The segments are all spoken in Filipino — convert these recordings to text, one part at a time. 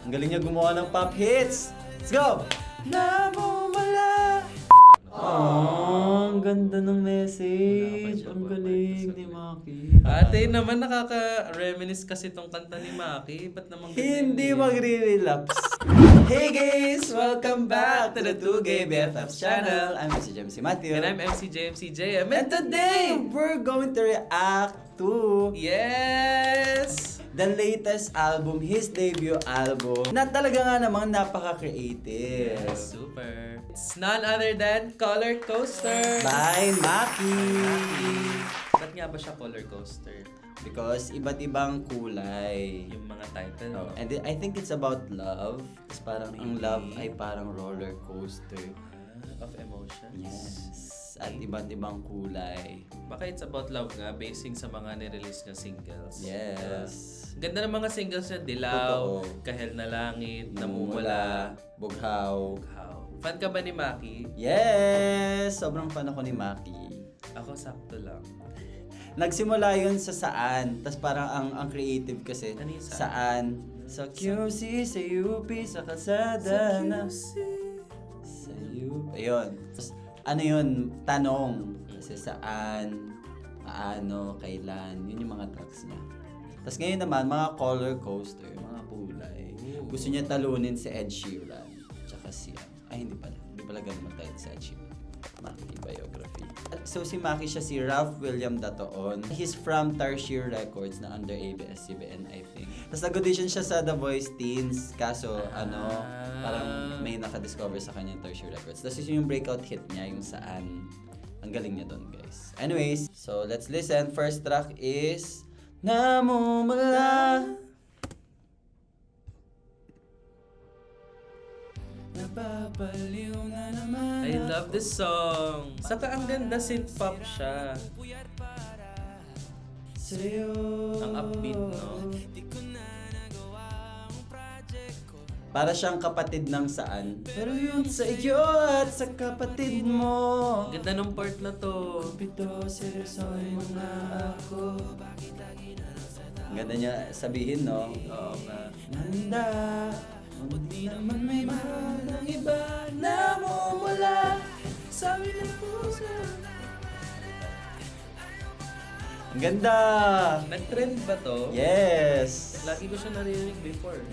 Ang galing niya gumawa ng pop hits. Let's go! Namumula. Ang ganda ng message. Ang galing ni Maki. Ate naman nakaka-reminisce kasi tong kanta ni Maki. Ba't naman Hindi magre-relapse. Hey guys! Welcome back to the 2Gay BFFs channel. I'm MC Jemsy Matthew. And I'm MC JM. And today, we're going to react to Yes! the latest album, his debut album, na talaga nga namang napaka-creative. Yes, super. It's none other than Color Coaster. By Maki. Ba't nga ba siya Color Coaster? Because iba't ibang kulay. Yung mga title. Oh, and I think it's about love. Tapos parang ang love ay parang roller coaster. Of emotions. Yes. At iba't ibang kulay. Baka it's about love nga, basing sa mga nirelease na singles. Yes. Diba? Ganda ng mga singles niya, Dilaw, Totoo. Kahel na Langit, Namumula, Bughaw. Bughaw. Fan ka ba ni Maki? Yes! Sobrang fan ako ni Maki. Ako sakto lang. Nagsimula yun sa Saan. Tapos parang ang creative kasi. Ano yung Saan? Sa QC, sa UP, sa Kalsada na. Sa UP. Ayun. Tapos ano yun? Tanong. Kasi saan, paano, kailan. Yun yung mga tracks niya. Tapos ngayon naman, mga color coaster, mga kulay. Gusto niya talunin si Ed Sheeran. Tsaka si, ay hindi pala ganun mag-title si Ed Sheeran. Maki biography. So si Maki siya si Ralph William Datoon. He's from Tarsier Records na under ABS-CBN I think. Tapos nag-audition siya sa The Voice Teens. Kaso parang may nakadiscover sa kanya yung Tarsier Records. Tapos yun yung breakout hit niya, yung Saan. Ang galing niya doon guys. Anyways, so let's listen. First track is Namumula. Napapaliw na naman. I love this song. Saka ang ganda, synth pop siya. Sa'yo. Ang upbeat, no? Para siyang kapatid ng Saan. Pero yun sa iyo at sa kapatid mo. Ang ganda ng part na to. Pito, seryosoy mo na ako. Ang ganda niya sabihin, no? Oo nga. Nanda, hindi naman may mahal ng iba. Namumula sa ng puso. Ang ganda! Nag-trend ba to? Yes! Lagi ko siya narinig before.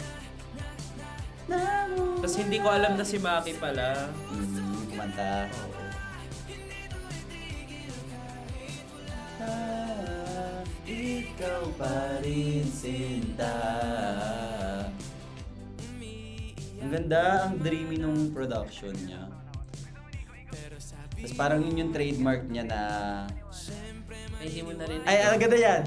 Namumula. Tapos hindi ko alam na si Maki pala. Kumanta. Oo. Ikaw pa rin sinta. Ang ganda, ang dreamy nung production niya. Tapos parang yun yung trademark niya na... Ay, hindi mo narinig. Ay, ang ganda yan!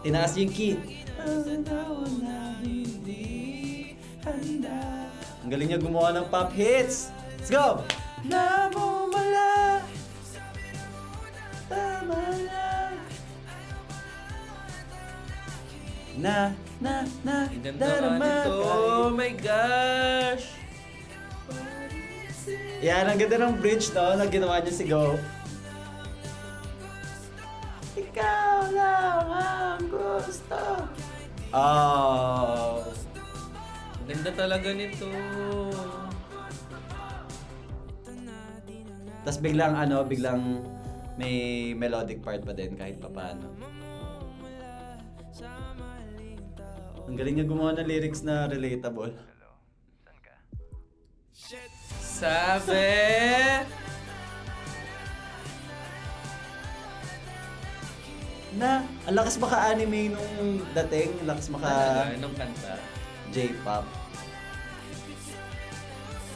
Tinaas yung key. Ang galing niya gumawa ng pop hits. Let's go! Namumula. Tama lang. Ang ganda nga nito. Oh my gosh! Yan, ang ganda ng bridge no, na ginawa niya si Go. Ikaw lang ang gusto. Oh. Ang ganda talaga nito. Tapos biglang may melodic part pa din kahit papaano. Ang galing niya gumawa ng lyrics na relatable. Sabi! Na, ang lakas maka-anime nung dating, ang lakas maka Anong kanta? J-pop.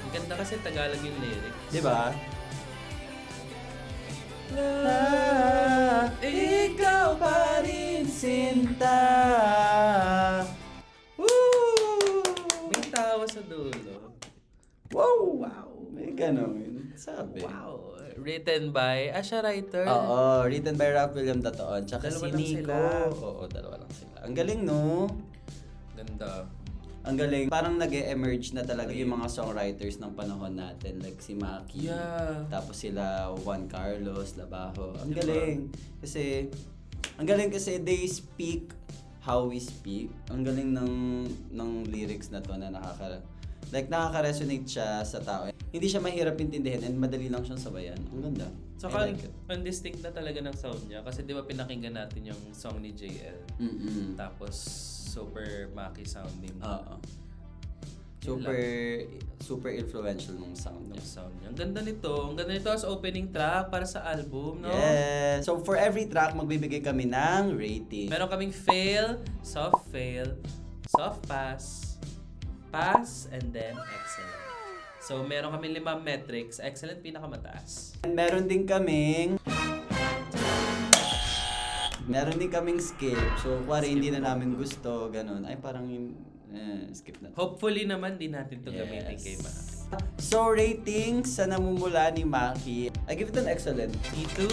Ang ganda kasi Tagalog yung lyrics. Di ba? Ikaw pa rin sinta. Woo! May tawa sa dulo. Wow! May ganon. Sabi. Wow! Written by, siya writer. Oo, written by Ralph William Datoon. Tsaka Dalawa si lang Nico. sila. Oo, dalawa lang sila. Ang galing, no? Ganda. Ang galing. Parang nag-e-emerge na talaga yung mga songwriters ng panahon natin. Like si Maki. Yeah. Tapos sila Juan Carlos, Labajo. Ang Diba? galing. Kasi Ang galing kasi they speak how we speak. Ang galing ng lyrics na to na nakaka-resonate siya sa tao. Hindi siya mahirap intindihin and madali lang siyang sabayan. Ang ganda. Saka, I like it. ang distinct na talaga ng sound niya. Kasi di ba pinakinggan natin yung song ni JL. Tapos, super Maki sounding. Oo. Yun Super influential nung sound niya. Yung sound niya. Ang ganda nito. Ang ganda nito as opening track para sa album, no? Yes! So, for every track, magbibigay kami ng rating. Meron kaming fail, soft pass, pass, and then excellent. So, meron kami 5 metrics. Excellent, pinakamataas. And meron din kaming skip. So, kuwari hindi na namin gusto, ganun. Ay, parang skip na. Hopefully naman, di natin ito gamitin kay Maki. So, rating sa namumula ni Maki, I give it an excellent. Ito!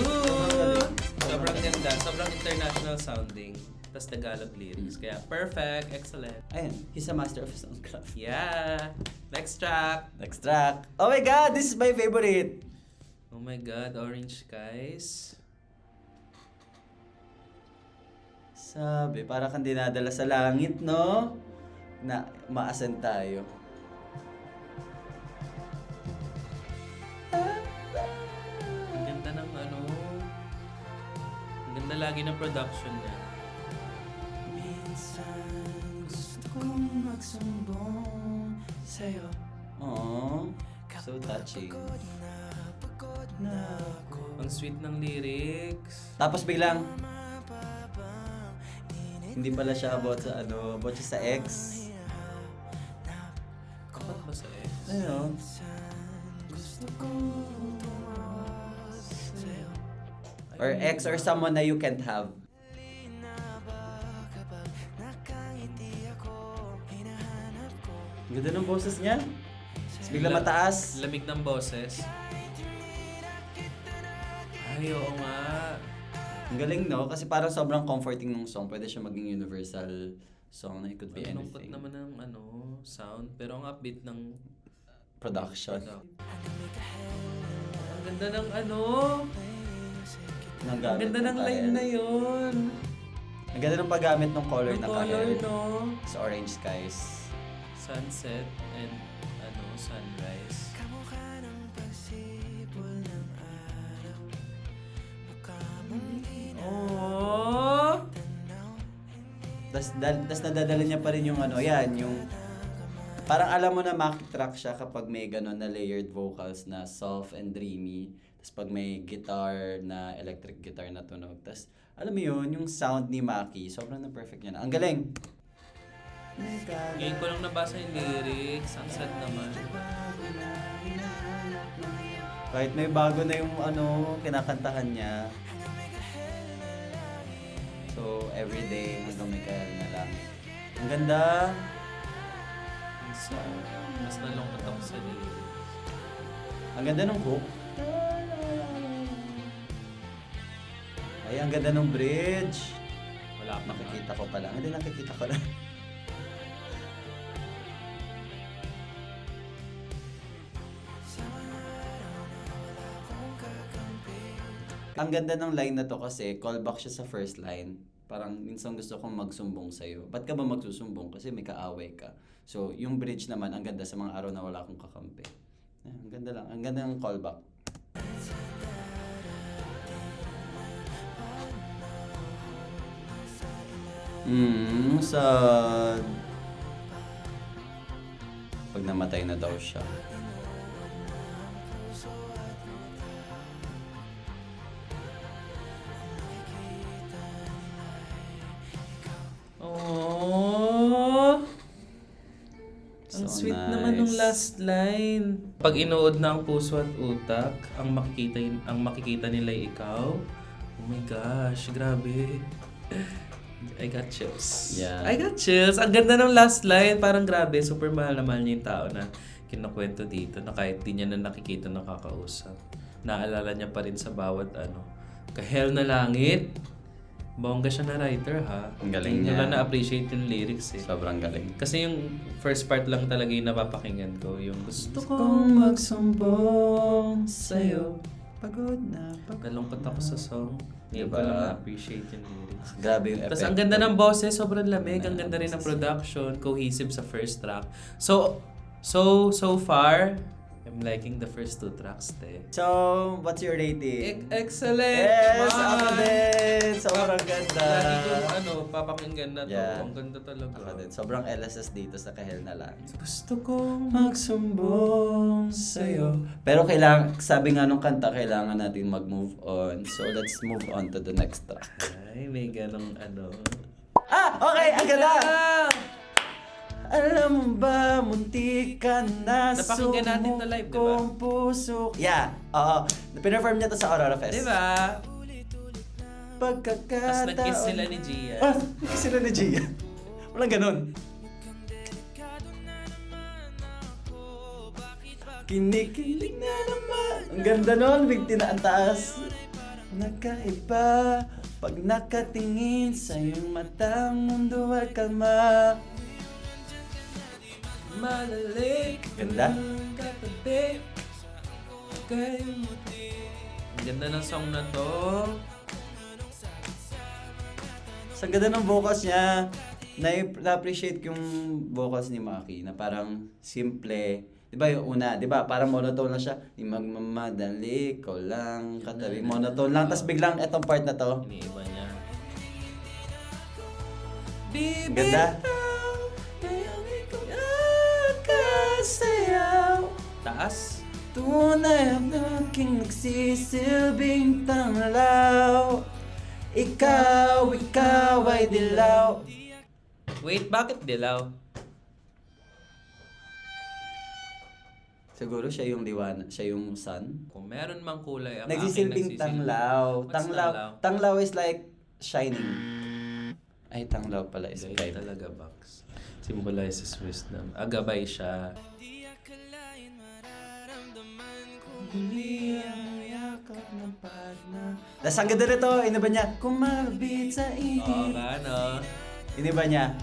Sobrang ganda. Sobrang international sounding. Tapos Tagalog lyrics. Kaya perfect, excellent. Ayun, he's a master of soundcraft. Yeah! Next track! Next track. Oh my God, this is my favorite. Oh my God, Orange Skies. Sabi, para kang dinadala sa langit, no? Na maasan tayo. Ang ganda ng ang ganda lagi ng production niya. Minsan gusto kong magsumbong sa'yo. Aww, so touching. Ang sweet ng lyrics. Tapos biglang, hindi pala siya about siya sa ex. Kapag ba sa ex? Ayun. Or ex or someone na you can't have. Ganda ng boses niya. Tapos bigla mataas. Lamig ng boses. Ay, oo nga. Ang galing, no? Kasi parang sobrang comforting ng song. Pwede siya maging universal song na it could be Ang lungkot anything. naman ng sound. Pero ang upbeat ng Production. Ang ganda ng Ng Ang gamit ganda ng line na yun. Ang ganda ng paggamit ng color Yung ng color, kahel no? sa Orange Skies. Sunset and sunrise. Oh! Tas nadadala niya pa rin yung yung parang alam mo na track siya kapag may gano'n na layered vocals na soft and dreamy. Tas pag may guitar na electric guitar na tunog. Tas alam mo yun, yung sound ni Maki, sobrang na perfect niya na. Ang galing! Ngayon ko lang nabasa yung lyrics. Ang sad naman. Kahit may bago na yung kinakantahan niya. So, everyday hanggang may kahel na lang. Ang ganda! Ang sad. Mas nalungkot ako sa lyrics. Ang ganda ng hook. Ay, ang ganda ng bridge. Wala pa Nakikita ko pala. Hindi, nakikita ko lang. Ang ganda ng line na to kasi callback siya sa first line. Parang minsan gusto kong magsumbong sa'yo. Ba't ka ba magsusumbong? Kasi may kaaway ka. So, yung bridge naman, ang ganda sa mga araw na wala akong kakampi. Ang ganda lang. Ang ganda ng callback. Sad. Pag namatay na daw siya. Oh! Ang So sweet nice. naman ng last line. Pag inuod na ang puso at utak, ang makikita nila ay ikaw. Oh my gosh, grabe. I got chills. Yeah. I got chills. Ang ganda ng last line. Parang grabe, super mahal na mahal niya yung tao na kinukwento dito na kahit di niya na nakikita nakakausap. Naalala niya pa rin sa bawat kahel na langit. Bongga siya na writer, ha? Ang galing Hindi niya. na na-appreciate yung lyrics, eh. Sobrang galing. Kasi yung first part lang talaga yung napapakinggan ko. Yung gusto ko. Kung magsumbong sa'yo. Pagod na. Nalungkot ako sa song. Ngayon Diba? ko lang na-appreciate yung lyrics. Grabe yung Tapos effect. ang ganda ng boses, sobrang lamig. Ang ganda rin ng production, cohesive sa first track. So far, I'm liking the first 2 tracks, te. So, what's your rating? Excellent! Yes! man! Ako din! Sobrang ganda! Lagi kong papakinggan na to. Yeah. Ang ganda talaga. Ako din. Sobrang LSS dito sa Kahel na lang. Gusto kong Magsumbong sa'yo. Pero kailangan, sabi nga nung kanta, kailangan natin mag-move on. So, let's move on to the next track. Ay, may ganong Ah! Okay! Ang ganda! Alam mo ba, munti ka na Napakinggan natin to live, di ba? kong puso. Yeah, oo. Pinerform niya to sa Aurora Fest. Diba? Pagkakataon. Tapos nag-kiss sila ni Gia. Ah, nag-kiss sila ni Gia. Walang ganun. Kinikilig na naman. Ang ganda nun, big tina ang taas. Nakaiba pag nakatingin sa iyong matang mundo ay kalma. Malalik. Ganda. Katabi. Ang ganda ng song na to. Sa ganda ng vocals niya, na-appreciate yung vocals ni Maki na parang simple. Di ba yung una, di ba? Parang monotone lang siya. Di magmamadali, ko lang, katabi. Monotone lang. Tapos biglang etong part na to. Iniiba niya. Ang ganda. Kasayaw. Taas. Tunay ang aking nagsisilbing tanglaw. Ikaw ay dilaw. Wait, bakit dilaw? Siguro siya yung liwanag, siya yung sun. Kung meron mang kulay ang Nagsisilbing tanglaw. What's tanglaw? Tanglaw is like shining. Ay, tanglaw pala is Gaya bright. talaga, Box. Symbolizes wisdom. Agabay siya. Huli ang yakap ng pagna. Tapos ang ganda nito, iniba niya, kumabit sa Oo ihip. nga, no? Iniba niya.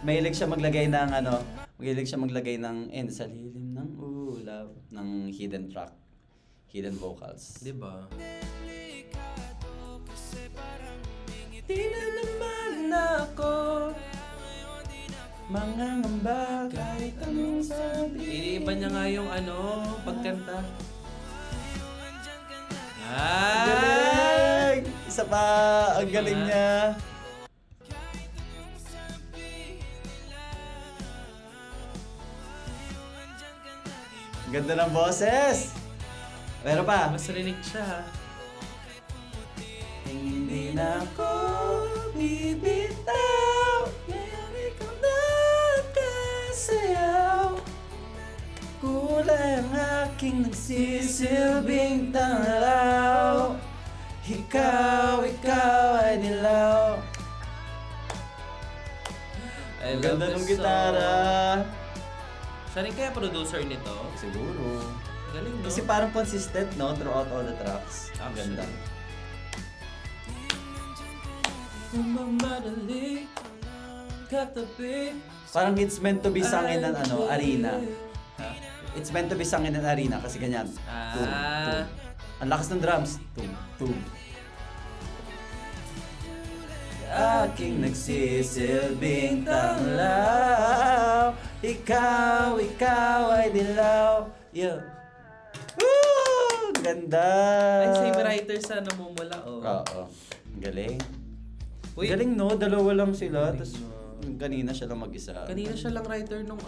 Mahilig siya maglagay ng sa lilim ng ulap, ng hidden track, hidden vocals. Di ba? Di na naman ako mangangamba kahit anong sabi. Iniiba niya nga yung pagkanta. Galing! Isa pa, ang galing niya. Ganda ng boses! Meron pa. Mas rinig siya. Hindi na ako bibitaw. Ngayon ikaw na kasayaw. Kulay ang aking nagsisilbing tanglaw. Ikaw ay dilaw. I Ang love ganda this ng gitara. song. Siya rin kaya producer nito? Siguro. Galing, no? Kasi parang consistent, no? Throughout all the tracks. Ang Actually. ganda. Mamadali, katabi. Parang it's meant to be sung in an arena. Ha? It's meant to be sung in an arena kasi ganyan. Tum, tum. Ang lakas ng drums. Tum, tum. Aking nagsisilbing tanglaw. Ikaw ay dilaw. Yeah. Woo! Ganda! Ay, same writer sa namumula, oh. Oo. Galing. Uy, Galing, no? Dalawa lang sila. Galing, Tapos no? kanina siya lang mag-isa. kanina siya lang writer nung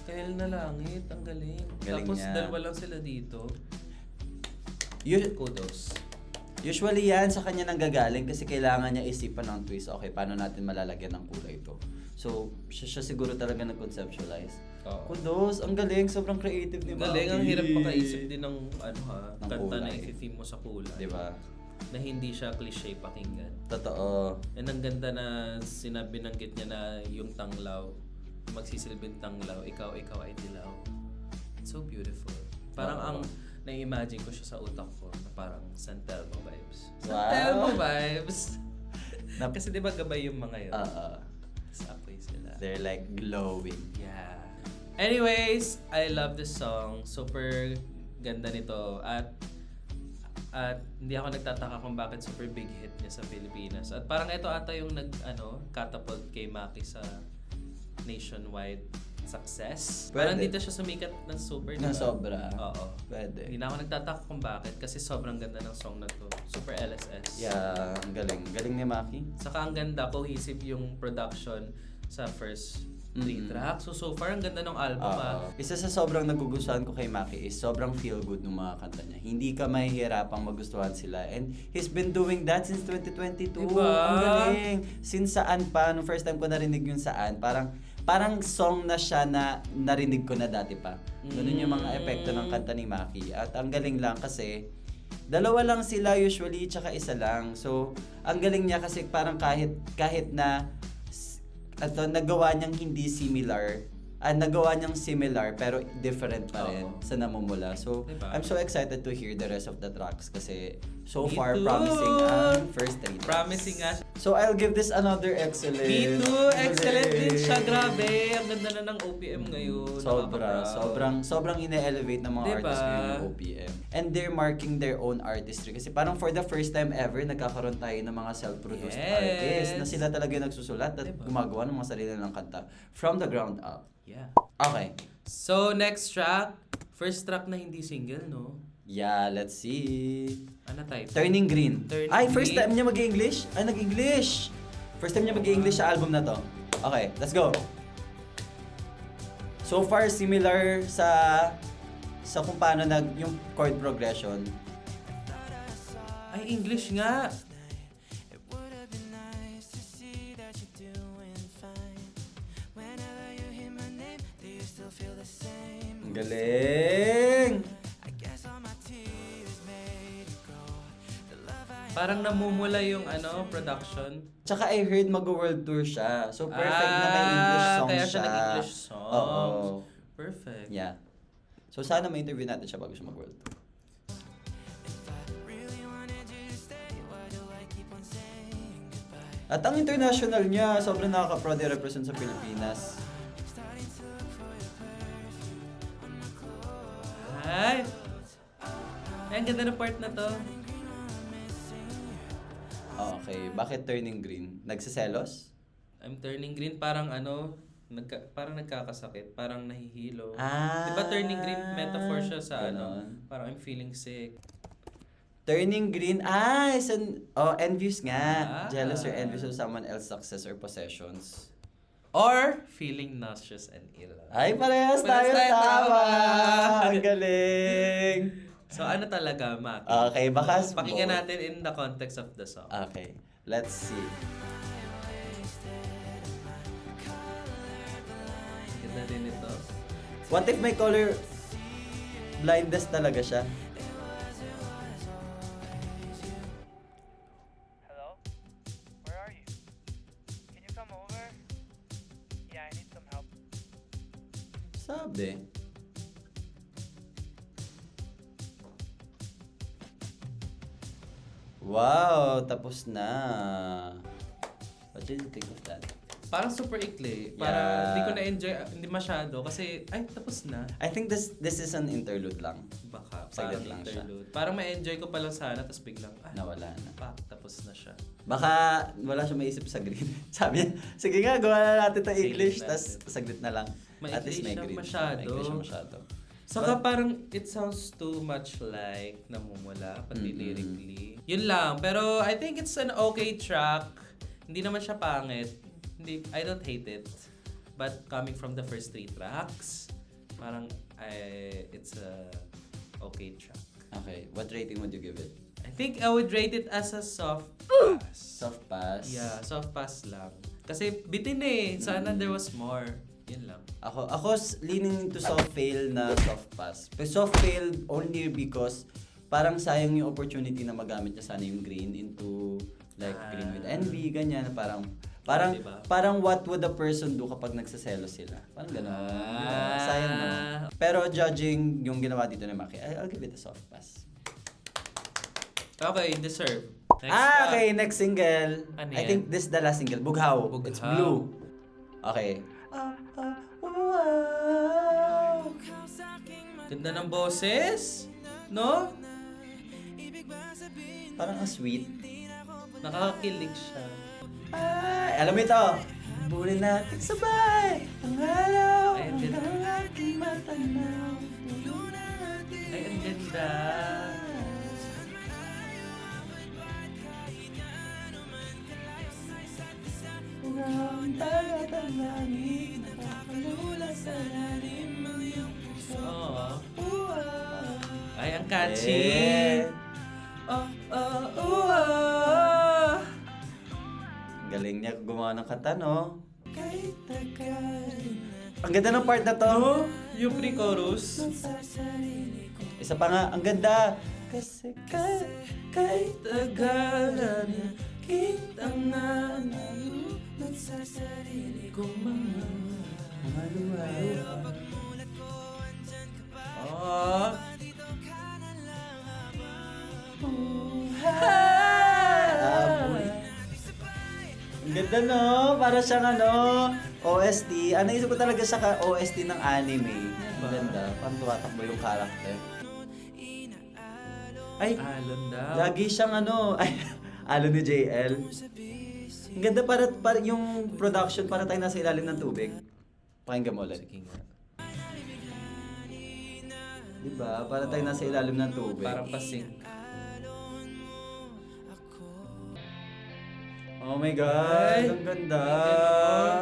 Kahel na Langit. Ang galing. Galing Tapos niya. dalawa lang sila dito. Kudos. Usually yan sa kanya nanggagaling kasi kailangan niya isipan ng twist. Okay, paano natin malalagyan ng kulay ito? So, siya siguro talaga nag-conceptualize. Oo. Kudos, ang galing, sobrang creative ni Maki. Galing, ang hirap makaisip din ng Ng kanta na kulay. i-theme mo sa kulay. Diba? Na hindi siya cliche pakinggan. Totoo. And ang ganda na binanggit niya na yung tanglaw, magsisilbing tanglaw, ikaw ay dilaw. It's so beautiful. Parang ang na-imagine ko siya sa utak ko na parang San Telmo vibes. San Wow. Telmo vibes! Nap- Kasi di ba gabay yung mga yun? Oo. Sa apoy sila. They're like glowing. Yeah. Anyways, I love this song. Super ganda nito. At At hindi ako nagtataka kung bakit super big hit niya sa Pilipinas. At parang ito ata yung catapult kay Maki sa nationwide success. Pwede. Parang dito siya sumikat ng super, Ng diba? sobra. Oo. Pwede. Hindi na ako nagtataka kung bakit kasi sobrang ganda ng song na to. Super LSS. Yeah, ang galing. Galing ni Maki. Saka ang ganda, cohesive yung production sa first 3 tracks. So far, ang ganda ng album Isa sa sobrang nagugustuhan ko kay Maki is sobrang feel good ng mga kanta niya. Hindi ka mahihirapang magustuhan sila. And he's been doing that since 2022. Diba? Ang galing. Since Saan pa, nung first time ko narinig yung Saan, parang song na siya na narinig ko na dati pa. Ganun yung mga epekto ng kanta ni Maki. At ang galing lang kasi, dalawa lang sila usually, tsaka isa lang. So, ang galing niya kasi parang kahit na nagawa niyang hindi similar, nagawa niyang similar pero different pa rin sa namumula. So, diba? I'm so excited to hear the rest of the tracks kasi so Me far too. promising ang first 3 tracks. Promising nga. So, I'll give this another excellent. Me too! Excellent din siya. Grabe! Ang ganda na ng OPM ngayon. Sobrang ine-elevate ng mga Diba? artists ngayon yung OPM. And they're marking their own artistry. Kasi parang for the first time ever, nagkakaroon tayo ng mga self-produced artists na sila talaga yung nagsusulat at gumagawa ng mga sarili ng kanta from the ground up. Yeah. Okay. So, next track. First track na hindi single, no? Yeah, let's see. Ano type? Turning Green. Turning First Green. time niya mag-English? Nag-English! First time niya mag-English sa album na to. Okay, let's go. So far, similar sa kung paano yung chord progression. Ay, English nga! Ang galing! Parang namumula yung production. Tsaka I heard mag-world tour siya. So perfect na may English song kaya siya. siya nag-English song. Oo. Perfect. Yeah. So sana ma-interview natin siya bago siya mag-world tour. At ang international niya, sobrang nakaka-proud i-represent sa Pilipinas. Ay! Ay, ang ganda ng part na to. Okay, bakit Turning Green? Nagsiselos? I'm turning green, parang parang nagkakasakit, parang nahihilo. Ah, Diba turning green metaphor siya sa ganon. parang I'm feeling sick. Turning Green, envious nga. Ah. Jealous or envious of someone else's success or possessions. Or feeling nauseous and ill. Ay, parehas tayo tama! tama. Ang galing! So ano talaga, Maki? Okay, baka Pakinggan natin in the context of the song. Okay, let's see. Ganda din ito. What if may color blindness talaga siya? Hello? Where are you? Can you come over? Yeah, I need some help. Sabi. Wow, tapos na. What did you think of that? Parang super ikli. Yeah. Parang hindi ko na-enjoy, hindi masyado. Kasi, ay, tapos na. I think this is an interlude lang. Baka, Saglit parang lang siya. interlude. Parang ma-enjoy ko pa lang sana, tapos biglang, Nawala na. tapos na siya. Baka wala siya maisip sa green. Sabi niya, sige nga, gawa na natin ito Sige English, natin. tas saglit na lang. Maikli At least may siya green. masyado. Maikli siya masyado. Saka parang it sounds too much like namumula, pati lyrically. Yun lang. Pero I think it's an okay track. Hindi naman siya pangit. I don't hate it. But coming from the first 3 tracks, parang it's a okay track. Okay, what rating would you give it? I think I would rate it as a soft pass. Soft pass? Yeah, soft pass lang. Kasi bitin Sana there was more. Yun lang. Ako leaning to soft fail na soft pass. Pero soft fail only because parang sayang yung opportunity na magamit niya sana yung green into like green with envy, ganyan. Parang diba? parang what would a person do kapag nagsaselo sila? Parang gano'n. Sayang naman. Pero judging yung ginawa dito ni Maki, I'll give it a soft pass. Okay, deserve. Next up. Okay, next single. Ano I yan? think this is the last single. Bughaw. Bughaw. It's blue. Okay. Wow. Ganda ng boses, no? Parang ang sweet. Nakakakilig siya. Ay, alam mo ito. Bulin natin sabay. Ang halaw. Ay, ang ganda. Ang ating matanaw. Ay, ang ganda. Ang dagat ang langit. Nakakalula sa lalim ng iyong puso. Oo. Ay, ang catchy. Eh. Oh, oh, oh. Galing niya gumawa ng kanta, no? Kahit tagal. Ang ganda ng part na to. Yung pre-chorus. Isa pa nga, ang ganda. Kasi kahit Tagalan kita nga nalulot sa sarili kong mga luha. Oh. Ang ganda, no? Para siyang ano, OST. Ano, isip ko talaga siya ka OST ng anime. Ang ganda. Parang tumatakbo yung character. Ay, Alon daw. lagi siyang ano, ay, alon ni JL. Ang ganda para yung production para tayo nasa ilalim ng tubig. Pakinggan mo ulit. Sige nga. Diba? Para tayo nasa ilalim ng tubig. Parang pasing. Oh my God! Ay, Ang ganda!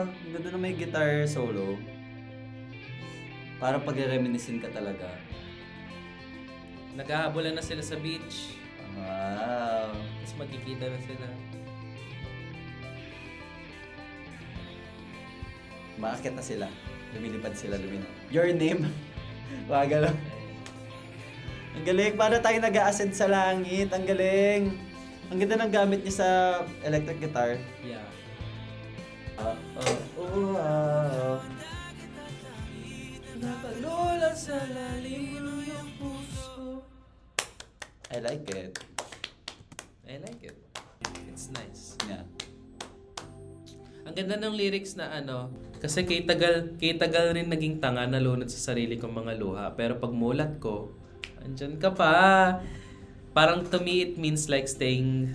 Ang ganda na may guitar solo. Para pag-reminiscent ka talaga. Naghahabulan na sila sa beach. Wow! Tapos magkikita na sila. Maakit na sila. Lumilipad sila, Your name? Waga lang. Ang galing. Para tayo nag-a-ascend sa langit. Ang galing. Ang ganda ng gamit niya sa electric guitar. Yeah. Napalula sa lalim ng iyong puso. I like it. I like it. It's nice. Yeah. Ang ganda ng lyrics na ano, kasi kay tagal rin naging tanga nalunod sa sarili kong mga luha. Pero pag mulat ko, andyan ka pa. Parang to me, it means like staying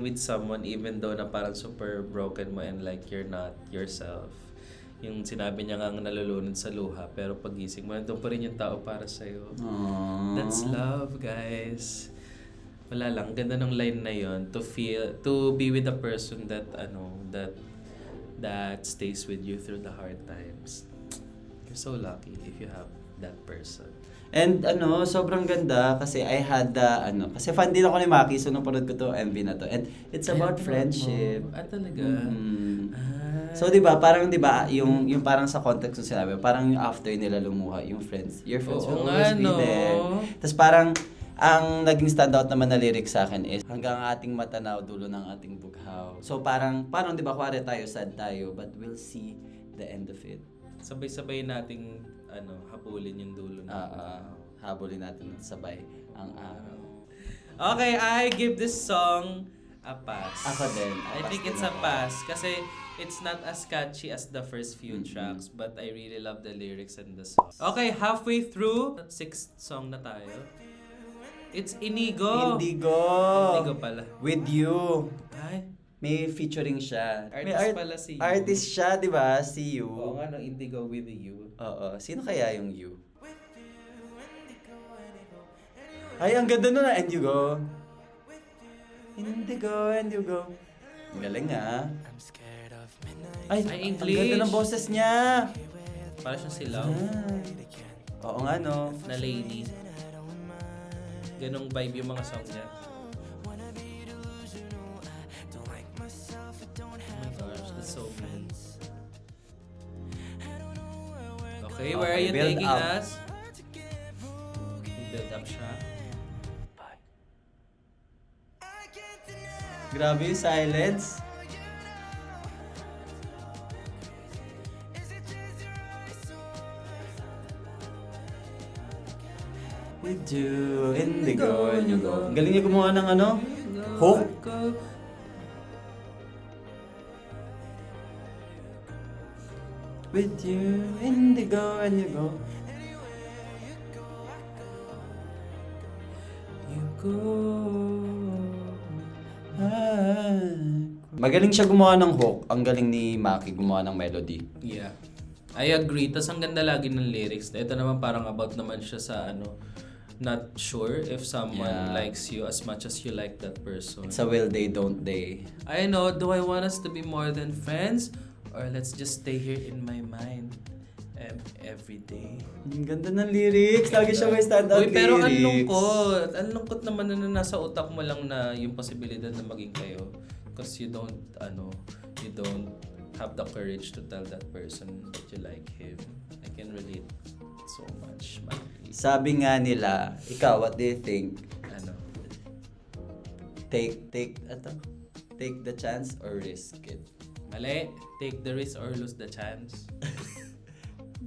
with someone even though na parang super broken mo and like you're not yourself. Yung sinabi niya nga nalulunod sa luha, pero pagising mo, nandun pa rin yung tao para sa'yo. Aww. That's love, guys. Wala lang, ganda ng line na yon, to be with a person that stays with you through the hard times. You're so lucky if you have that person. And sobrang ganda kasi I had kasi fan din ako ni Maki, so nung panood ko to MV na to. And it's about friendship. Ah, talaga? Mm. Ah. So 'di ba, parang 'di ba, yung parang sa context ng sinabi, parang yung after nila lumuha, yung friends, your friends Oo will nga, always be no? there. Tapos parang ang naging standout naman na lyrics sa akin is hanggang ating matanaw dulo ng ating bughaw. So parang 'di ba, kuwari tayo sad tayo, but we'll see the end of it. Sabay-sabay nating hapulin yung dulo na. Habulin natin ng sabay ang araw. Okay, I give this song a pass. Ako din. I think it's a pass kasi it's not as catchy as the first few tracks, but I really love the lyrics and the song. Okay, halfway through, 6th song na tayo. It's Inigo. Indigo pala. With You. Ay, May featuring siya. artist pala si You. Artist siya, di ba? Si You. Oo nga, no, Indigo with You. Oo. Sino kaya yung You? Ay, ang ganda nun na. And you go. Indigo and you go. Ang galing ah. Ay, Ay, ang English. ganda ng boses niya. Para siyang silaw Oo nga no. na lady. Ganong vibe yung mga song niya. Oh my gosh, that's so good. Okay, where are Okay, you build taking up. us? Build up siya. Grabe yung silence. With you, indigo, and you go. Ang galing niya gumawa ng hook. With you, indigo, and you go. You go. Magaling siya gumawa ng hook. Ang galing ni Maki gumawa ng melody. Yeah. I agree. Tas ang ganda lagi ng lyrics. Ito naman parang about naman siya sa ano, not sure if someone Yeah. likes you as much as you like that person. It's a will they, don't they. I know, do I want us to be more than friends? Or let's just stay here in my mind every day? Ang ganda ng lyrics. Lagi siya may standout Uy, lyrics. pero ang lungkot. Ang lungkot naman na nasa utak mo lang na yung posibilidad na maging kayo. Because you don't have the courage to tell that person that you like him. I can relate so much, Maki. Sabi nga nila, ikaw, what do you think? Ano? Take the chance or risk it? Mali. Take the risk or lose the chance.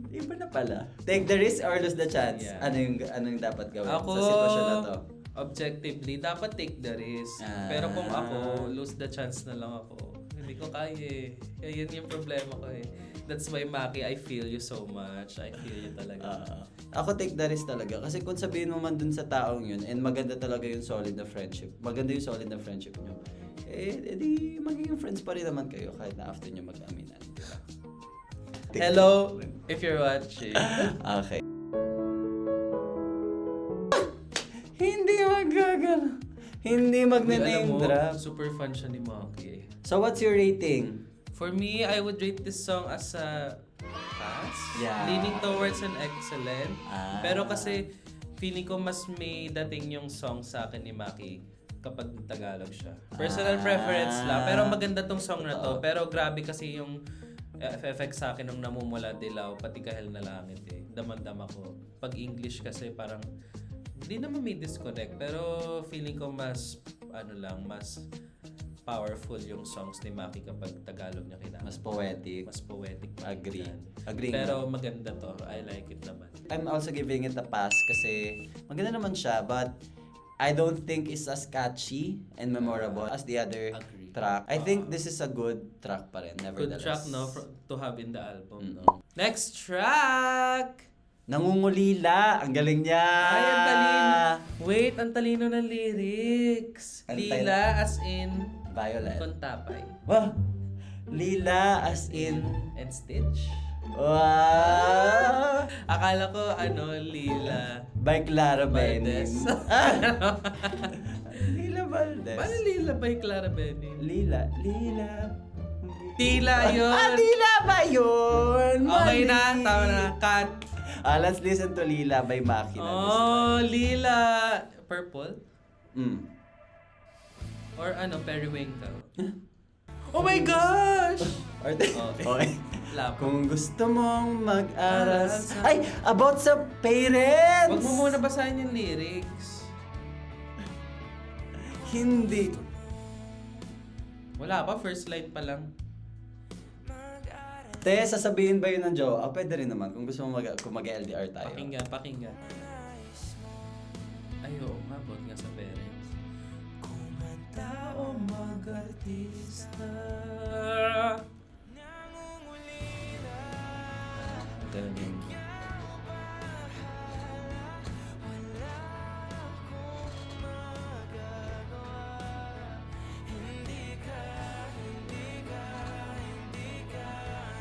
Iba na pala. Take the risk or lose the chance. Yeah. Anong dapat gawin Ako, sa sitwasyon na to? objectively, dapat take the risk. Ah. Pero kung ako, lose the chance na lang ako. Hindi ko kaya eh. Kaya yun yung problema ko eh. That's why, Maki, I feel you so much. I feel you talaga. Ako take the risk talaga. Kasi kung sabihin mo man dun sa taong yun, and maganda talaga yung solid na friendship, maganda yung solid na friendship nyo, edi magiging friends pa rin naman kayo kahit na after nyo mag-aminan. Diba? Hello, if you're watching. Okay. Hindi magagano. Hindi Alam magne-name mo, drop. super fan siya ni Maki eh. So what's your rating? For me, I would rate this song as a pass. Yeah. Leaning towards an excellent. Ah. Pero kasi, feeling ko mas may dating yung song sa akin ni Maki kapag Tagalog siya. Personal preference lang. Pero maganda tong song na to. Pero grabe kasi yung effect sa akin nung namumula dilaw, pati kahel na langit eh. Damang-dama ko. Pag English kasi parang, hindi naman may disconnect. Pero feeling ko mas, mas powerful yung songs ni Maki kapag Tagalog niya kinanta. Mas poetic. Mas poetic. Agree. pakinggan. Agree Pero nga. maganda to. I like it naman. I'm also giving it a pass kasi maganda naman siya but I don't think it's as catchy and memorable as the other Agree. track. I think this is a good track pa rin, Good nevertheless. track, no? To have in the album, Mm. no? Next track! Nangungulila! Ang galing niya! Ay, ang talino. Wait, ang talino ng lyrics. Ang Lila as in Violet. Kontapay. Wah! Lila as in... And Stitch. Wow! Akala ko, Lila. By Clara Valdez. Benin. Lila Valdez. Paano Lila by Clara Benin? Lila. Tila yun. Lila ba yun? Okay na, Mali. tama na. Cut. Let's listen to Lila by Maki na this Oh, Lila. Purple? time. Or periwinkle? Oh my gosh! Or Okay. Lap. Kung gusto mong mag-aral Aral sa- Ay! About sa parents! Huwag mo muna basahin yung lyrics. Hindi. Wala pa, first line pa lang. Te, sasabihin ba yun ng Joe? Pwede rin naman kung gusto mo kung mag-LDR tayo. Pakinggan. Ay, oo nga, about nga sa parents. Kung ang tao mag-artista. Ganun yun.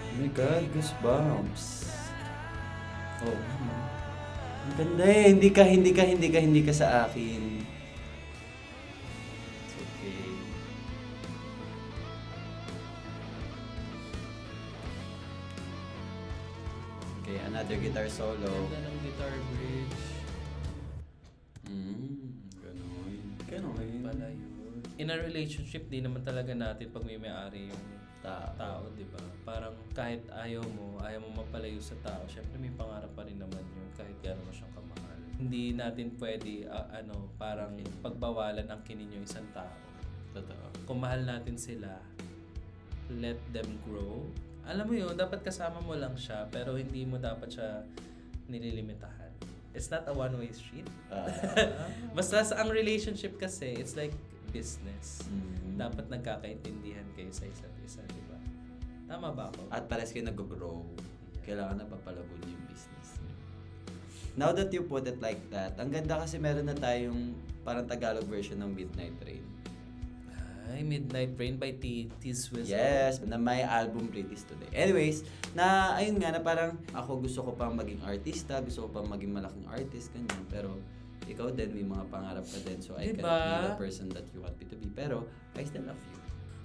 Oh my God, goosebumps. Oh. Ang ganda eh. Hindi ka sa akin. It's okay. Okay, another guitar solo. Ganda ng guitar bridge. Ganon. Pala yun. In a relationship, di naman talaga natin pag may may-ari yung tao, di ba? Parang kahit ayaw mo mapalayo sa tao, syempre may pangarap pa rin naman yun kahit gano'n mo siyang kamahal. Hindi natin pwede, parang pagbawalan ang kinin yung isang tao. Totoo. Kung mahal natin sila, let them grow. Alam mo yun, dapat kasama mo lang siya, pero hindi mo dapat siya nililimitahan. It's not a one-way street. Basta sa ang relationship kasi, it's like business. Dapat nagkakaintindihan kayo sa isa't isa, di ba? Tama ba ako? At pares kayo nag-grow. Kailangan na papalago niyo yung business. Now that you put it like that, ang ganda kasi meron na tayong parang Tagalog version ng Midnight Rain. Ay, Ay, Midnight Rain by T Swizzle. Yes, na may album release today. Anyways, na ayun nga na parang ako gusto ko pang maging artista, gusto ko pang maging malaking artist, ganyan. Pero ikaw din, may mga pangarap ka din. So I Diba? cannot be the person that you want me to be. Pero I still love you.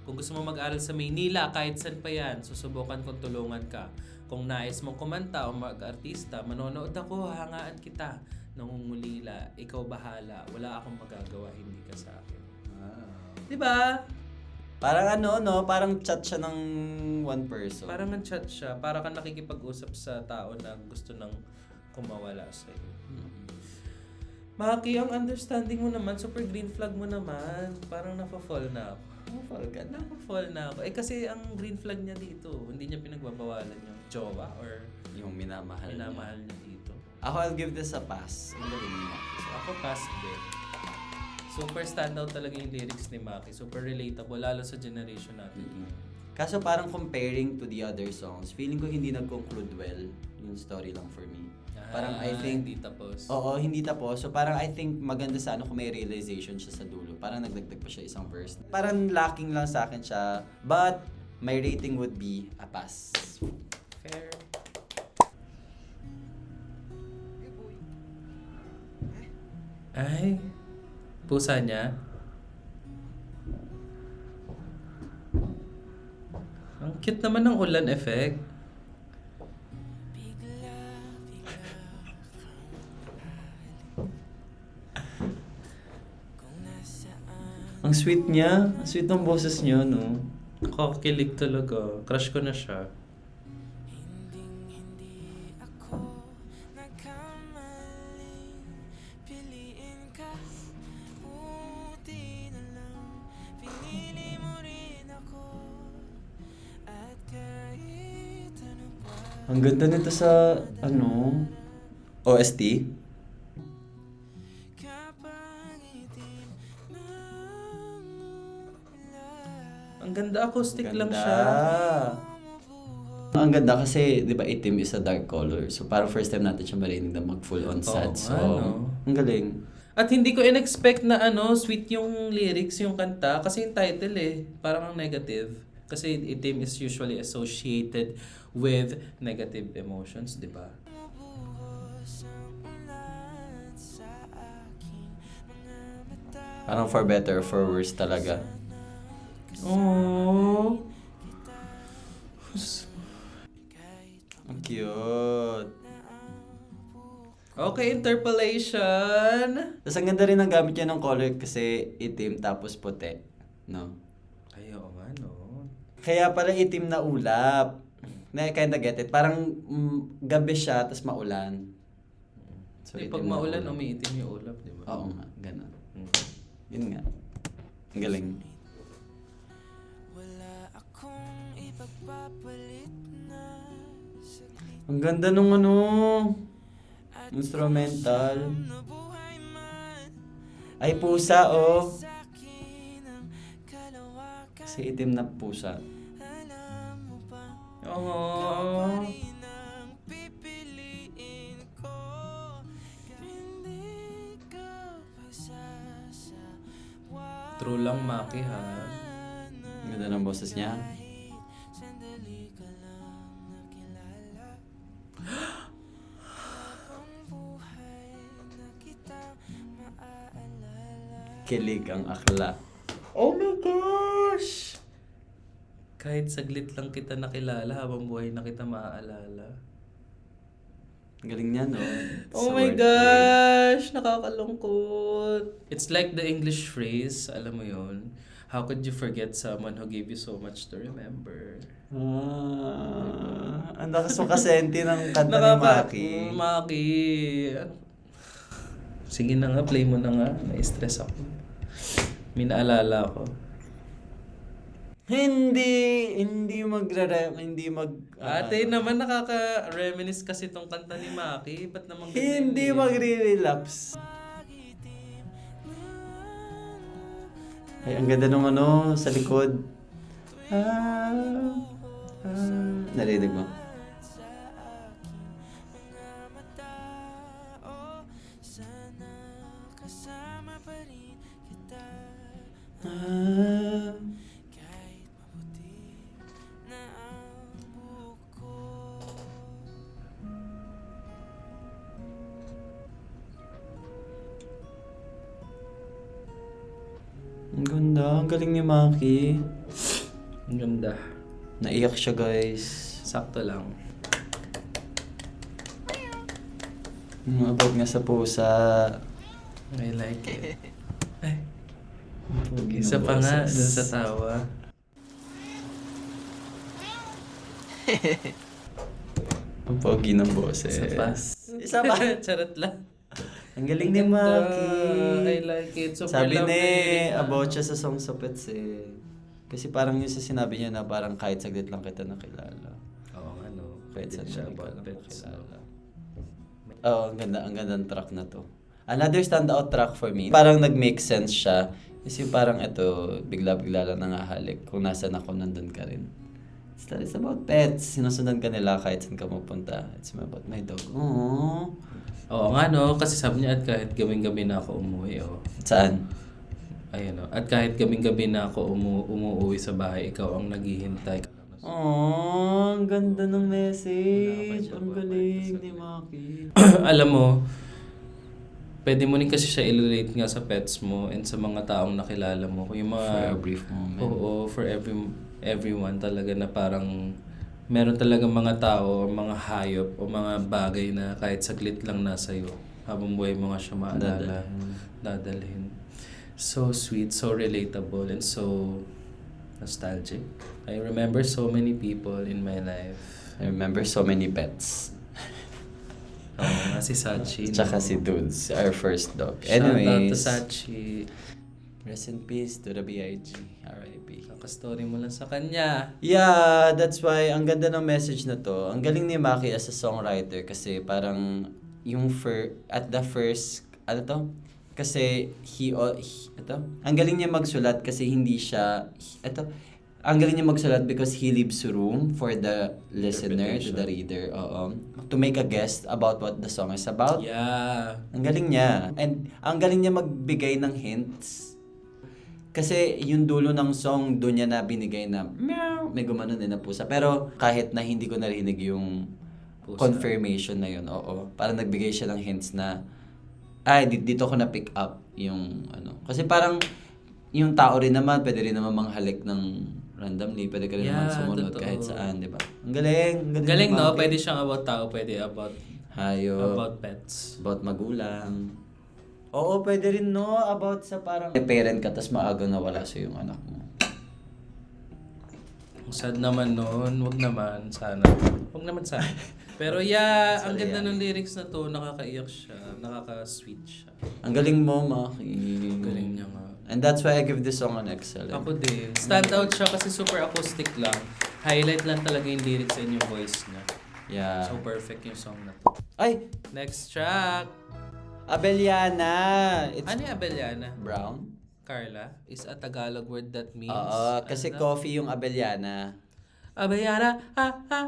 Kung gusto mo mag-aral sa Maynila, kahit saan pa yan, susubukan kong tulungan ka. Kung nais mong kumanta o mag-artista, manonood ako, hangaan kita. Nangungulila, ikaw bahala. Wala akong magagawa, hindi ka sa akin. Diba? Parang ano, no? Parang chat siya ng one person. Parang ang chat siya, para kang nakikipag-usap sa tao na gusto nang kumawala sa'yo. Maki, ang understanding mo naman, super green flag mo naman. Parang nafa-fall na ako. Fall ka na. Nafa-fall na ako. Eh kasi ang green flag niya dito, hindi niya pinagbabawalan yung jowa or Yung minamahal niya. minamahal niya dito. Ako, I'll give this a pass. Ang galing niya. So ako pass din. Super standout talaga yung lyrics ni Maki. Super relatable, lalo sa generation natin. Kaso parang comparing to the other songs, feeling ko hindi nag-conclude well yung story lang for me. Parang I think hindi tapos. Oo, hindi tapos. So parang I think maganda sa ano kung may realization siya sa dulo. Parang nagdagdag pa siya isang verse. Parang lacking lang sa akin siya. But my rating would be a pass. Fair. Ay, pusa niya. Ang cute naman ng ulan effect. Ang sweet niya. Ang sweet ng boses niya, no? Nakakilig talaga. Crush ko na siya. Hindi ako nagkamaling piliin ka. Buti na lang pinili mo rin ako. At kahit ano pa Ang ganda nito sa, ano, OST. kapag itim na ulan, Ang ganda, acoustic lang Ganda. siya. Ang ganda kasi, di ba, itim is a dark color. So parang first time natin siya marinig na mag-full on sad Oo, song. ano. Ang galing. At hindi ko in-expect na sweet yung lyrics, yung kanta. Kasi yung title parang ang negative. Kasi itim is usually associated with negative emotions, di ba? bumubuhos ang ulan sa aking mga mata. Parang for better or for worse talaga. Oh. Ang cute. Okay, interpolation. Tapos ang ganda rin ang gamit niya ng color kasi itim tapos puti. No? Ay, oo nga, no? Kaya pala itim na ulap. Na kinda get it. Parang gabi siya tapos maulan. So, Pag itim na maulan, ulap. umiitim yung ulap, di ba? Oo nga, ganun. Mm. Yun nga. Ang galing. Wala akong ipagpapalit na saglit Ang ganda nung ano, instrumental. na buhay man Ay, pusa, oh. sa'kin ang kalawakan. Kasi itim na pusa. Alam mo ba, Oh. rin ang pipiliin ko. Hindi ka pagsasawa. True lang, Maki, ha? Ang ganda ng boses niya. Kahit sandali ka lang nakilala. Habang buhay na kita maaalala. Kilig ang akla. Oh my gosh! Kahit saglit lang kita nakilala, habang buhay na kita maaalala. Ang galing niya, no? Oh Sa my wordplay. gosh! Nakakalungkot. It's like the English phrase, alam mo yun, how could you forget someone who gave you so much to remember? Ang lakas mo kasenti ng kanta ni Maki. Maki. Sige na nga, play mo na nga. Na-stress ako. May naalala ako. Hindi Ate naman, nakaka-reminisce kasi tong kanta ni Maki. Ba't naman ganyan hindi eh? magre-relapse. Ay, ang ganda nung ano, sa likod. Narinig mo? Sa aking mga mata, oh, sana kasama pa rin kita. Ang ganda. Ang galing ni Maki. Ang ganda. Naiyak siya, guys. Sakto lang. Abot nga sa pusa. I like it. Pogi Isa ng pa nga, boses. dun sa tawa. Ang pogi ng boses. Isa pa. Isa pa. Charot lang. Ang galing ni Maki. I like it. Super Sabi love ni, lyrics na. about siya sa Songs of Pets eh. Kasi parang yung sa sinabi niya na parang kahit saglit lang kita nakilala. Oo, ano. Kahit saan siya mo about ikaw lang pets. nakilala. Oo, ang ganda ng track na to. Another standout track for me. Parang nag-make sense siya. Kasi parang ito, bigla-bigla lang nangahalik. Kung nasan ako, nandun ka rin. It's about pets. Sinusundan ka nila kahit saan ka mapunta. It's about my dog. Aww. Oo nga no, kasi sabi niya at kahit gabing-gabi na ako umuwi, oh. Saan? Ayun oh. At kahit gabing-gabi na ako umuwi sa bahay, ikaw ang naghihintay. Aww, ang ganda ng message. Ang galing ni Maki. Alam mo, pwede mo rin kasi siya i-relate nga sa pets mo and sa mga taong nakilala mo. Yung mga, For a brief moment. Oo, for everyone talaga na parang meron talaga mga tao, mga hayop o mga bagay na kahit saglit lang nasa iyo habang buhay mo nga siya maalala, dadalhin. So sweet, so relatable, and so nostalgic. I remember so many people in my life. I remember so many pets. Oo nga, si Sachi. Tsaka no? si Dudes, our first dog. Shout out to Anyways, Sachi. rest in peace to the B.I.G. R.I.P. Kaka-story mo lang sa kanya. Yeah, that's why ang ganda ng message na to. Ang galing ni Maki as a songwriter kasi parang yung at the first, ano to? Kasi ito, ang galing niya magsulat kasi hindi siya, ang galing niya magsulat because he leaves room for the listener, to the reader, to make a guess about what the song is about. Yeah. Ang galing niya. And ang galing niya magbigay ng hints. Kasi yung dulo ng song, doon niya na binigay na meow, may gumanon din na pusa. Pero kahit na hindi ko narinig yung Pusa. confirmation na yun, oo. Parang nagbigay siya ng hints na, ay, dito ko na pick up yung ano. Kasi parang yung tao rin naman, pwede rin naman manghalik ng randomly. Pwede ka rin naman sumunod totoo. kahit saan, di ba? Ang galing. Ang Galing no, Maki. pwede siyang about tao, pwede about Hayop. pets. About magulang. Oo, pwede rin no, about sa parang parent ka tas maaga nawala sa yung anak mo. Sad naman noon, wag naman sana. Wag naman sana. Pero yeah, ang Sorry, ganda ng lyrics na to, nakakaiyak siya, nakaka-sweet siya. Ang galing mo, Maki. Galing niya nga. And that's why I give this song an excellent. Ako din. Stand out siya kasi super acoustic lang. Highlight lang talaga yung lyrics and yung voice niya. Yeah. So perfect yung song na to. Ay! Next track. Abeliana! It's Ano yung Abeliana? brown. Carla? Is a Tagalog word that means... Oo, kasi ano? coffee yung Abeliana. Abeliana, ha, ha.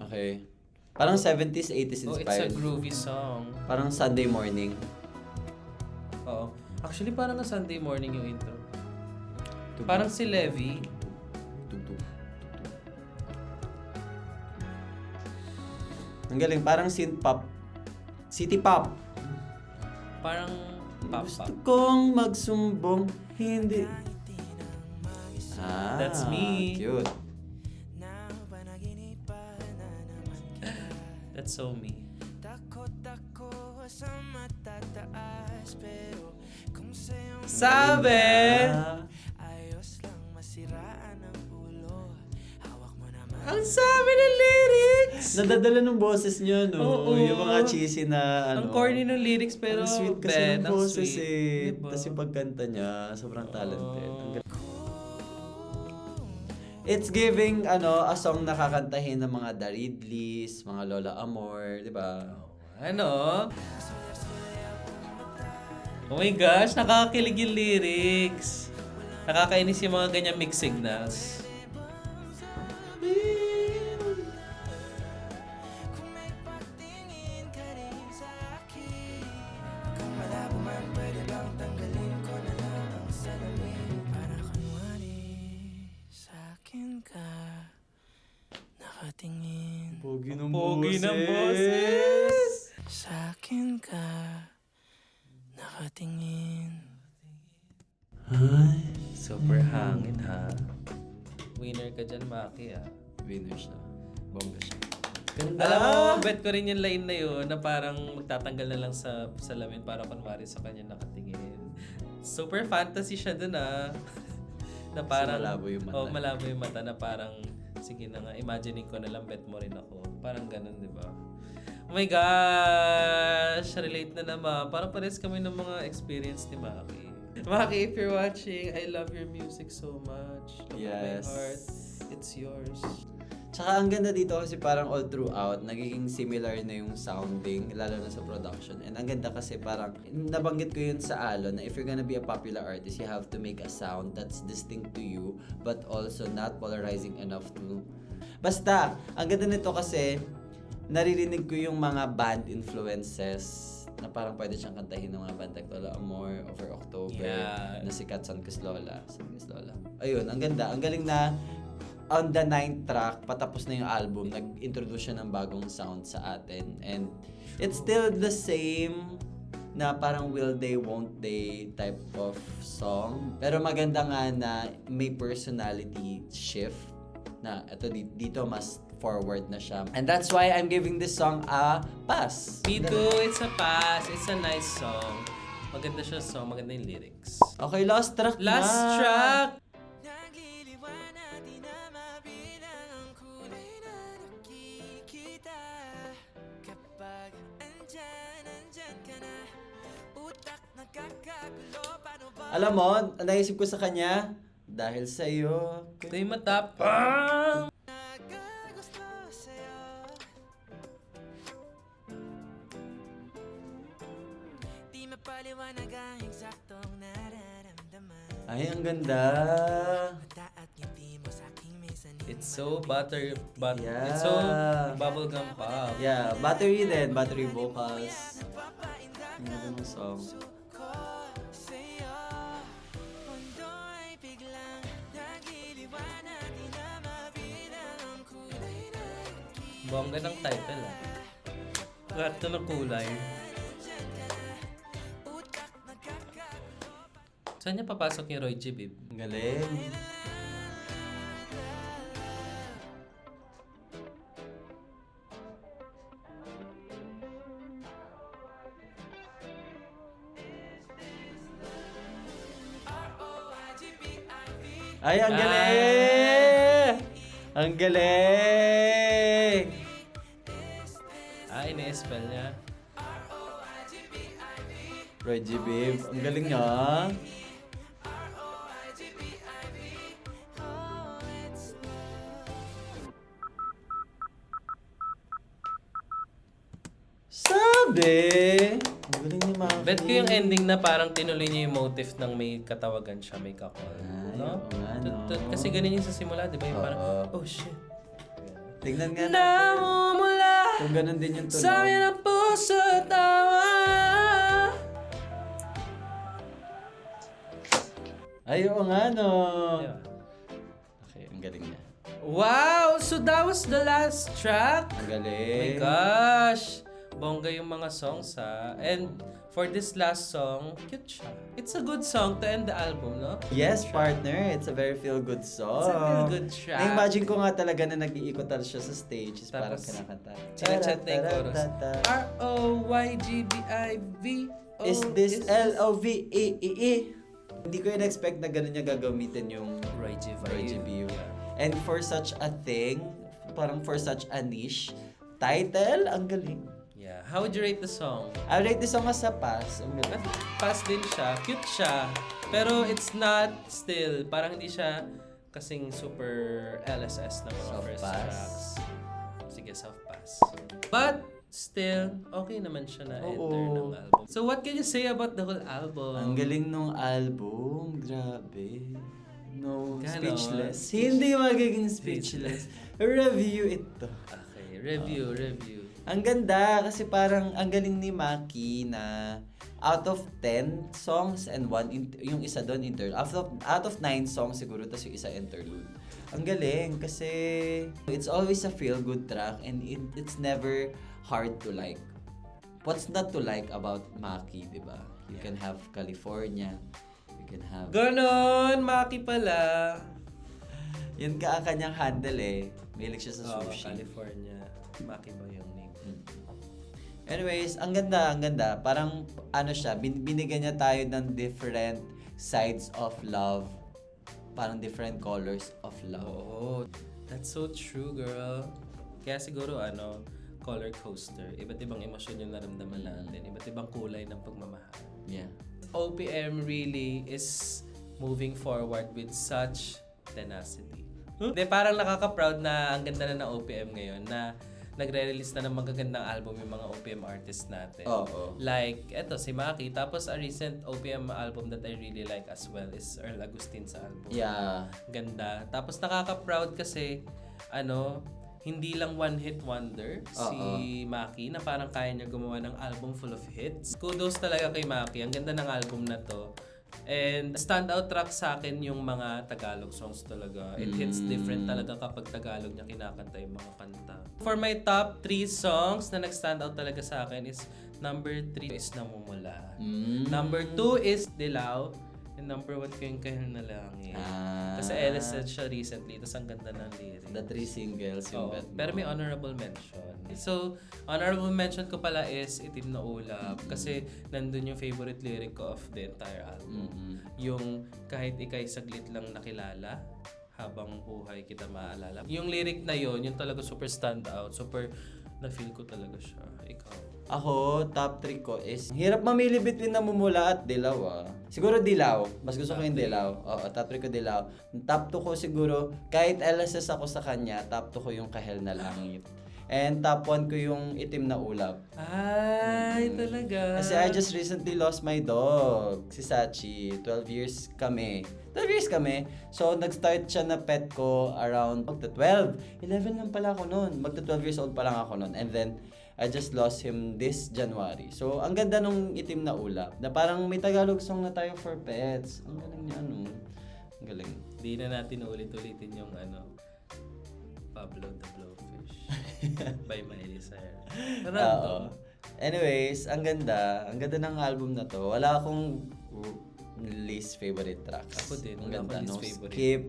Okay. Parang 70s, 80s Oh, it's a inspired. groovy song. Parang Sunday morning. Oo. Actually, parang na Sunday morning yung intro. Parang si Levi. Tugtog. Ang galing, parang synth pop. City pop. Parang Gusto papa. kong magsumbong, hindi. That's me. Cute. That's so me. Takot ako sa matataas, pero kung sa'yo Sabi! ayos lang masiraan ang ulo. Hawak mo naman. Ang sabi ng lyrics! Nadadala ng boses niyo, no? Oo. Yung mga cheesy na, Ang corny ng lyrics pero ang sweet kasi ng ang boses sweet. eh. Diba? Tapos yung pagkanta niya, sobrang talented. Oo. Ang galing. It's giving, a song na kakantahin ng mga The Ridleys, mga Lola Amor, di ba? Ano? Oh my gosh, nakakakilig yung lyrics. Nakakainis yung mga ganyang mixed signals. Kung may pagtingin ka rin sa akin, kung malabo man pwede bang tanggalin ko na lang ang salamin para kunwari sa akin ka nakatingin. Pogi ng Pogi ng boses! Sa akin ka nakatingin. Ay, Super hangin ha. Winner ka dyan, Maki ah. Winner siya. Bongga siya. Alam mo, bet ko rin yung line na yun na parang magtatanggal na lang sa salamin para kunwari sa kanya nakatingin. Super fantasy siya dun ah. Na parang, malabo yung mata. Oh, malabo yung mata na parang, sige na nga, imagining ko na lang, bet mo rin ako. Parang ganun, di ba? Oh my gosh! Relate na naman. Parang pares kami ng mga experience ni Maki. Maki, if you're watching, I love your music so much. Look at my Yes. heart. It's yours. Tsaka ang ganda dito kasi parang all throughout, nagiging similar na yung sounding, lalo na sa production. And ang ganda kasi parang, nabanggit ko yun sa Alon, na if you're gonna be a popular artist, you have to make a sound that's distinct to you, but also not polarizing enough to... Basta, ang ganda nito kasi, naririnig ko yung mga band influences na parang pwede siyang kantahin ng mga band like Lola Amor, Over October, Yeah. na sikat San Lola. Ayun, ang ganda. Ang galing na on the 9th track, patapos na yung album, nag-introduce siya ng bagong sound sa atin. And it's still the same na parang will they, won't they type of song. Pero maganda nga na may personality shift na ito dito mas forward na siya. And that's why I'm giving this song a pass. Me too, it's a pass. It's a nice song. Maganda siya song, maganda yung lyrics. Okay, last track na. Last track! Nagliliwanag, di na mabilang ang kulay na nakikita. Kapag andyan ka na, utak nagkakagulo. Paano ba? Alam mo, naisip ko sa kanya, dahil sa'yo. Ito yung matapang! Nagkagusto sa'yo? Di mapaliwanag ang eksaktong nararamdaman. Ay, ang ganda. Mata at ngiti mo sa'king may sanib. It's so Yeah. It's so bubblegum pop. Yeah, battery din, battery vocals. Ang ganda ng song. Ko sa'yo, mundo ay biglang nagliliwanag. Di na mabilang ang kulay na nakikita. Bongga ng title ah. Lahat to ng kulay. Utak nagkakagulo. Saan niya papasok yung Roy G, babe? Ang galing. Ay, ang galing! Ang galing! Ah, ini-spell niya. Reggie Babe, ang galing niya. Sabi! Ang galing ni Maki. Bet ko yung ending na parang tinuloy niya yung motif ng may katawagan siya, may kakol. Ay, No? oo nga, no? Kasi ganun yung sa simula, di ba? Yung parang, Oo. oh shit. Tingnan nga natin. Namumula Kung ganun din yung sa amin tunog. ang puso tawa. Ay, oo nga, no? Yeah. Okay, ang galing niya. Wow! So that was the last track? Ang Oh my galing. gosh! Bongga yung mga songs ha. And for this last song, cute siya. It's a good song to end the album, no? Yes, partner. It's a very feel-good song. It's a feel-good track. Na-imagine ko nga talaga na nag-iikot siya sa stage. Is parang Tapos, kinakanta. Sinachat na yung chorus. Taratata. R-O-Y-G-B-I-V-O. Is this L-O-V-E-E-E? Hindi ko in-expect na gano'n niya gagamitin yung Roy G. Roy G. View. Yeah. And for such a thing, parang for such a niche, title, ang galing. Yeah. How would you rate the song? I rate this song as a pass. Ang galing. Pass din siya. Cute siya. Pero it's not still, parang hindi siya kasing super LSS na mga Soft first pass. tracks. Sige, soft pass. But still, okay naman siya na enter Oo. ng album. So what can you say about the whole album? Ang galing nung album. Grabe. No, Ganon. speechless. Hindi magiging speechless. Review ito. Okay, review. Ang ganda kasi parang ang galing ni Maki na out of 10 songs and yung isa doon interlude. Out of 9 songs siguro tas yung isa interlude. Ang galing kasi it's always a feel good track and it's never hard to like. What's not to like about Maki, 'di ba? You can have California, you You can have. Ganon! Maki pala. Yun ka ang kanyang handle eh. Mahilig siya sa Oo, sushi. California. Maki ba yung name? Anyways, ang ganda, ang ganda. Parang ano siya, binigyan niya tayo ng different sides of love. Parang different colors of love. Oo. That's so true, girl. Kaya siguro, color coaster. Iba't ibang emosyon yung naramdaman natin. Iba't ibang kulay ng pagmamahal. Yeah. OPM really is moving forward with such tenacity. Hindi, parang nakaka-proud na ang ganda na ng OPM ngayon na nagre-release na ng magagandang album yung mga OPM artists natin. Oo. Like, eto, si Maki. Tapos, a recent OPM album that I really like as well is Earl Agustin's album. Yeah. Ganda. Tapos, nakaka-proud kasi, hindi lang one-hit wonder si Maki na parang kaya niya gumawa ng album full of hits. Kudos talaga kay Maki. Ang ganda ng album na to. And standout track sa akin yung mga Tagalog songs talaga. It hits different talaga kapag Tagalog niya kinakanta yung mga kanta. For my top 3 songs na nag-stand out talaga sa akin is number 3 is Namumula. Number 2 is Dilaw. And number 1 ko yung Kahil na Langit. Kasi LSL siya recently. Tapos ang ganda ng lyrics. The 3 singles yung bet mo. Pero may honorable mention. So, honorable mention ko pala is Itim na Ulap. Kasi nandun yung favorite lyric ko of the entire album. Yung kahit ikay saglit lang nakilala, habang buhay kita maalala. Yung lyric na yon, yung talaga super stand out. Super na-feel ko talaga siya. Ikaw. Ako, top 3 ko is, hirap mamili between Namumula at Dilaw Siguro Dilaw. Mas gusto ko yung Dilaw. Oo, top 3 ko Dilaw. Top 2 ko siguro, kahit LSS ako sa kanya, top 2 ko yung Kahel na Langit. And top 1 ko yung Itim na Ulap. Ay, talaga. Kasi I just recently lost my dog, si Sachi. 12 years kami. So, nag-start siya na pet ko around magta 12. 11 lang pala ako noon. Magta 12 years old pa lang ako noon. And then, I just lost him this January. So, ang ganda nung Itim na Ulap. Na parang may Tagalog song na tayo for pets. Ang galing niya, Ang galing. Di na natin ulit-ulitin yung Pablo the Blowfish by Miley Cyrus. Random. Anyways, ang ganda. Ang ganda ng album na to. Wala akong least favorite tracks. Ako din, Ang wala ganda. akong least No favorite. skip.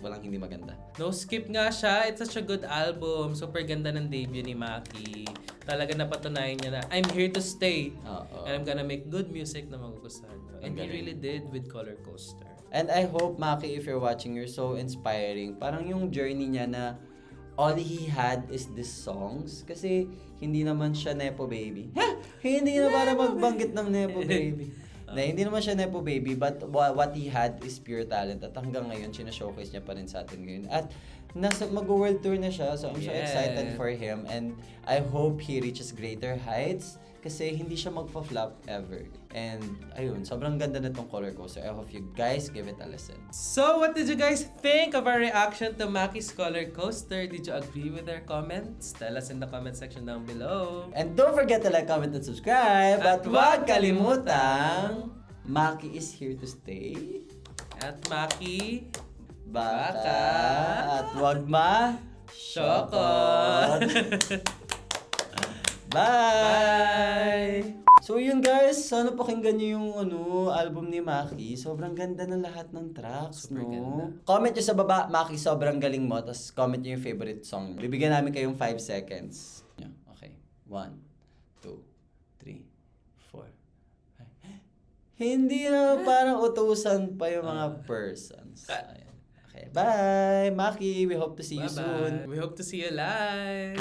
Walang hindi maganda. No skip nga siya. It's such a good album. Super ganda ng debut ni Maki. Talaga napatunayan niya na I'm here to stay. Oo. And I'm gonna make good music na magugustuhan mo. And he galing. really did with Color Coaster. And I hope, Maki, if you're watching, you're so inspiring. Parang yung journey niya na all he had is these songs. Kasi hindi naman siya Nepo Baby. Hindi na para magbanggit ng Nepo Baby. Na, hindi naman siya Nepo Baby, but what he had is pure talent. At hanggang ngayon, sinashowcase niya pa rin sa atin ngayon. At mag-world tour na siya, so I'm so excited for him. And I hope he reaches greater heights kasi hindi siya magpa-flop ever. And ayun, sobrang ganda na tong Color Coaster. I hope you guys give it a listen. So, what did you guys think of our reaction to Maki's Color Coaster? Did you agree with our comments? Tell us in the comment section down below. And don't forget to like, comment, and subscribe. At huwag kalimutang, Maki is here to stay. At Maki, Baka. At huwag Shokot. Bye! So yun guys, sana pakinggan niyo yung album ni Maki. Sobrang ganda ng lahat ng tracks, Super no? ganda. Comment nyo sa baba, Maki, sobrang galing mo. Tapos comment nyo yung favorite song. Bibigyan namin kayong 5 seconds. Yeah, okay. 1, 2, 3, 4. Hindi na parang utusan pa yung mga persons. Ayan. Okay, bye! Maki, we hope to see you soon. bye-bye. We hope to see you live.